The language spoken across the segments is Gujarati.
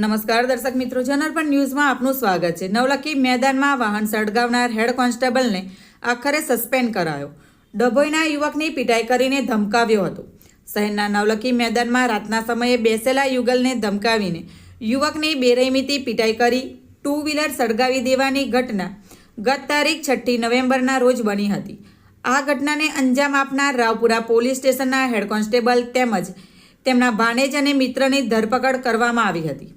નમસ્કાર દર્શક મિત્રો, જનરપણ ન્યૂઝમાં આપનું સ્વાગત છે। નવલખી મેદાનમાં વાહન સળગાવનાર હેડ કોન્સ્ટેબલને આખરે સસ્પેન્ડ કરાયો। ડભોઈના યુવકની પીટાઈ કરીને ધમકાવ્યો હતો। શહેરના નવલખી મેદાનમાં રાતના સમયે બેસેલા યુગલને ધમકાવીને યુવકની બેરહેમીથી પીટાઈ કરી ટુ વ્હીલર સળગાવી દેવાની ઘટના ગત તારીખ 6 નવેમ્બરના રોજ બની હતી। આ ઘટનાને અંજામ આપનાર રાવપુરા પોલીસ સ્ટેશનના હેડ કોન્સ્ટેબલ તેમજ તેમના ભાણેજ અને મિત્રની ધરપકડ કરવામાં આવી હતી।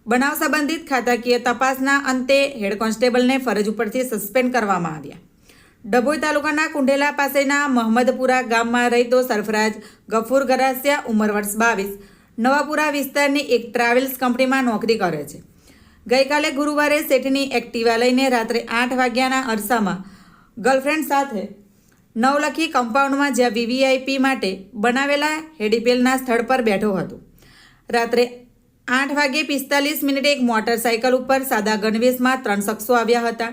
બનાવ સંબંધિત ખાતાકીય તપાસના અંતે હેડ કોન્સ્ટેબલને ફરજ ઉપરથી સસ્પેન્ડ કરવામાં આવ્યા। ડભોઈ તાલુકાના કુંઢેલા પાસેના મહમદપુરા ગામમાં રહેતો સરફરાજ ગફુર ગરાસિયા ઉંમર વર્ષ 22 નવાપુરા વિસ્તારની એક ટ્રાવેલ્સ કંપનીમાં નોકરી કરે છે। ગઈકાલે ગુરુવારે શેઠની એક્ટિવા લઈને રાત્રે 8 વાગ્યાના અરસામાં ગર્લફ્રેન્ડ સાથે નવલખી કમ્પાઉન્ડમાં જ્યાં વીવીઆઈપી માટે બનાવેલા હેડીપેલના સ્થળ પર બેઠો હતો। રાત્રે 8:45 એક મોટરસાઇકલ ઉપર સાદા ગણવેશમાં 3 શખ્સો આવ્યા હતા।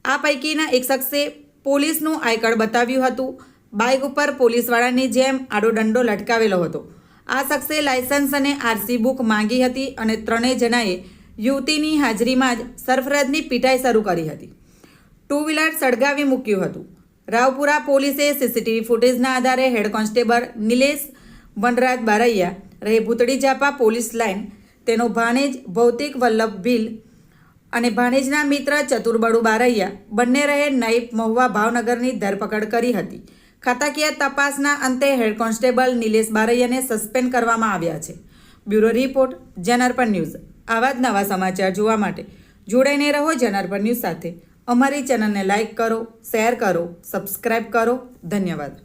આ પૈકીના એક શખ્સે પોલીસનું આઈ કાર્ડ બતાવ્યું હતું। બાઇક ઉપર પોલીસવાળાની જેમ આડો ડંડો લટકાવેલો હતો। આ શખ્સે લાયસન્સ અને આરસી બુક માંગી હતી અને ત્રણેય જણાએ યુવતીની હાજરીમાં જ સરફરાજની પીટાઈ શરૂ કરી હતી। ટુ વ્હીલર સળગાવી મૂક્યું હતું। રાવપુરા પોલીસે સીસીટીવી ફૂટેજના આધારે હેડ કોન્સ્ટેબલ નિલેશ વનરાજ બારૈયા રહે ભૂતળી જાપા પોલીસ લાઇન, તેનો ભાણેજ ભૌતિક વલ્લભ ભીલ અને ભાણેજના મિત્ર ચતુરબળુ બારૈયા બંને રહે નાઈપ મહુવા ભાવનગરની ધરપકડ કરી હતી। ખાતાકીય તપાસના અંતે હેડ કોન્સ્ટેબલ નિલેશ બારૈયાને સસ્પેન્ડ કરવામાં આવ્યા છે। બ્યુરો રિપોર્ટ, જનરપણ ન્યૂઝ। આવા જ નવા સમાચાર જોવા માટે જોડાઈને રહો જનરપણ ન્યૂઝ સાથે। અમારી ચેનલને લાઇક કરો, શેર કરો, સબસ્ક્રાઇબ કરો। ધન્યવાદ।